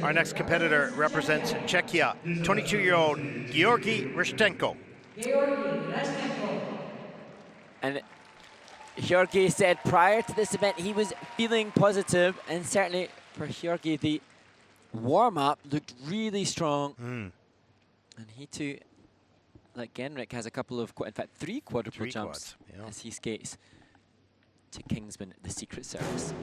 Our next competitor represents Czechia, 22-year-old Georgii RESHTENKO. And Georgii said prior to this event he was feeling positive, and certainly for Georgii the warm-up looked really strong. And he too, like Genrik, has a couple of, in fact 3 quadruple jumps as he skates to Kingsman, the Secret Service.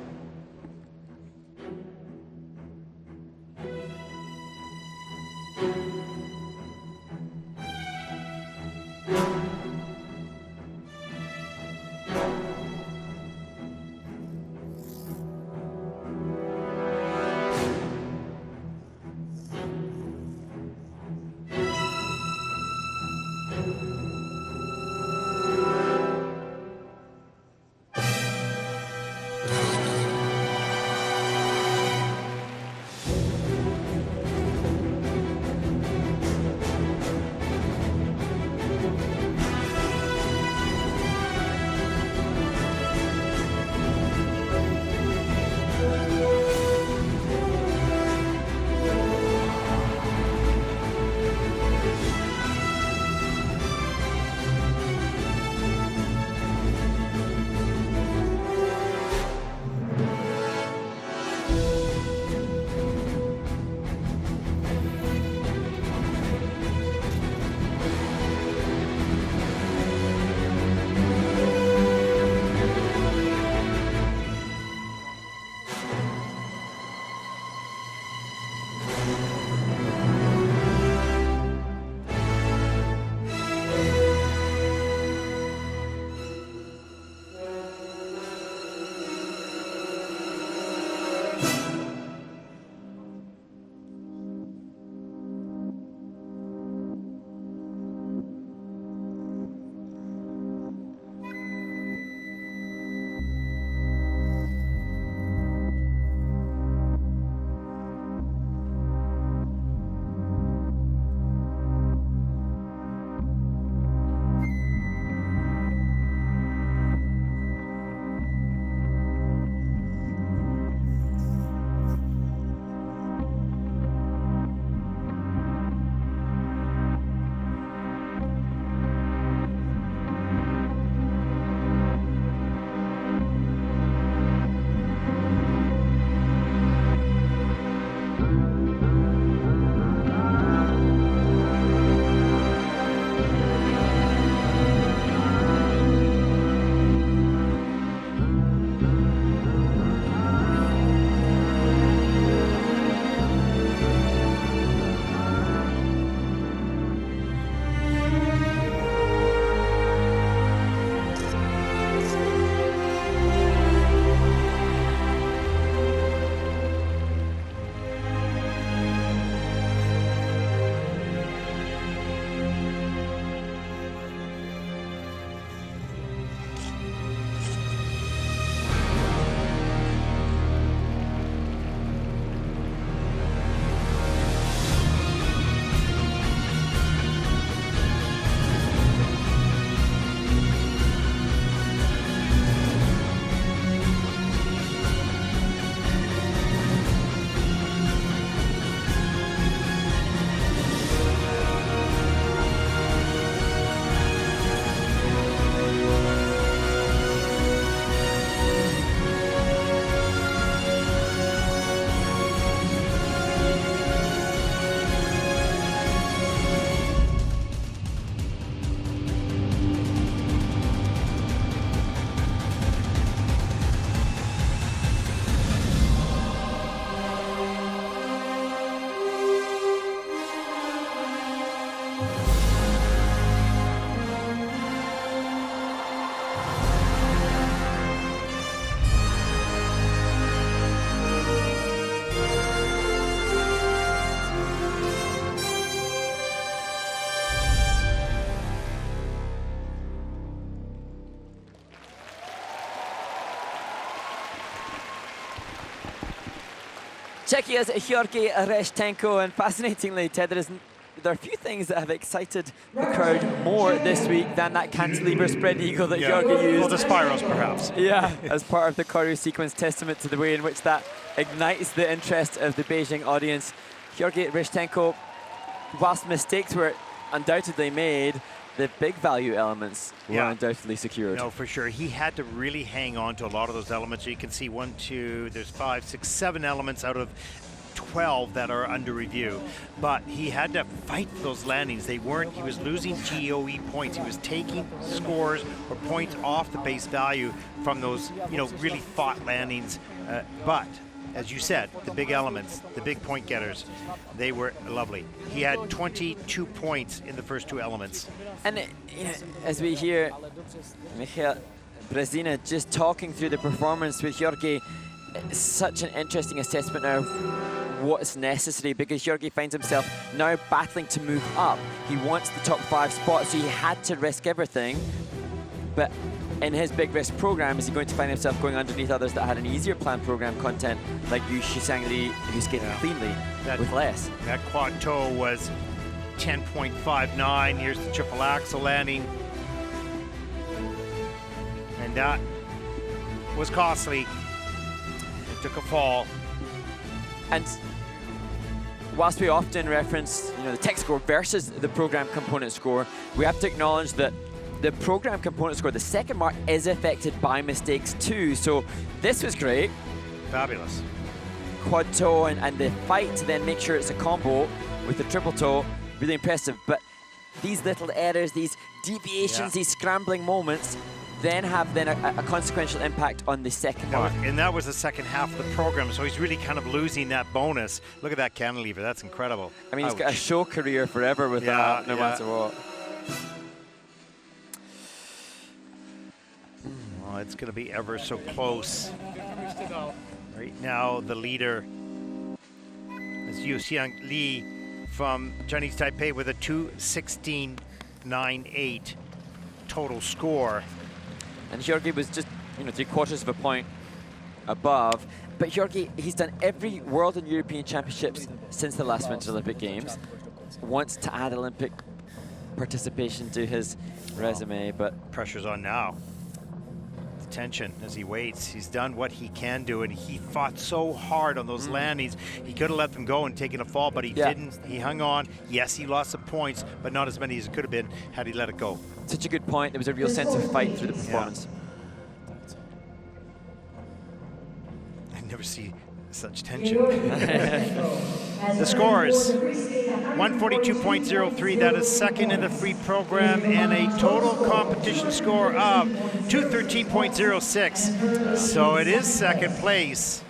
Czechia's Georgii RESHTENKO, and fascinatingly, Ted, there are a few things that have excited the crowd more this week than that cantilever spread eagle that Georgii used. Well, the spirals, perhaps. Yeah, as part of the choreo sequence, testament to the way in which that ignites the interest of the Beijing audience. Georgii RESHTENKO, whilst mistakes were undoubtedly made, the big value elements were undoubtedly secured. No, for sure. He had to really hang on to a lot of those elements. So you can see 1, 2, there's 5, 6, 7 elements out of 12 that are under review. But he had to fight those landings. They weren't, he was losing GOE points. He was taking scores or points off the base value from those, really fought landings. But as you said, the big elements, the big point getters, they were lovely. He had 22 points in the first 2 elements. And as we hear Michael Brezina just talking through the performance with Georgii, it's such an interesting assessment now of what's necessary, because Georgii finds himself now battling to move up. He wants the top 5 spots, so he had to risk everything. But in his big risk program, is he going to find himself going underneath others that had an easier planned program content, like Yu Shishang Li, who skated cleanly with less? That quad toe was 10.59. Here's the triple axel landing. And that was costly. It took a fall. And whilst we often reference the tech score versus the program component score, we have to acknowledge that the program component score, the second mark, is affected by mistakes too. So this was great. Fabulous. Quad toe and the fight to then make sure it's a combo with the triple toe, really impressive. But these little errors, these deviations, these scrambling moments, then have a consequential impact on the second mark. And that was the second half of the program, so he's really kind of losing that bonus. Look at that cantilever, that's incredible. I mean, he's got a show career forever with that, no matter what. Well, it's going to be ever so close. Right now, the leader is Yu Xiang Li from Chinese Taipei with a 2:16.98 total score. And Georgii was just, 3/4 of a point above. But Georgii, he's done every World and European Championships since the last Winter Olympic Games. Wants to add Olympic participation to his resume, but pressure's on now. The tension as he waits. He's done what he can do, and he fought so hard on those landings. He could have let them go and taken a fall, but he didn't. He hung on. Yes, he lost some points, but not as many as it could have been had he let it go. Such a good point. There was a real sense of fight through the performance. I never see such tension. The scores, 142.03, that is second in the free program, and a total competition score of 213.06. So it is second place.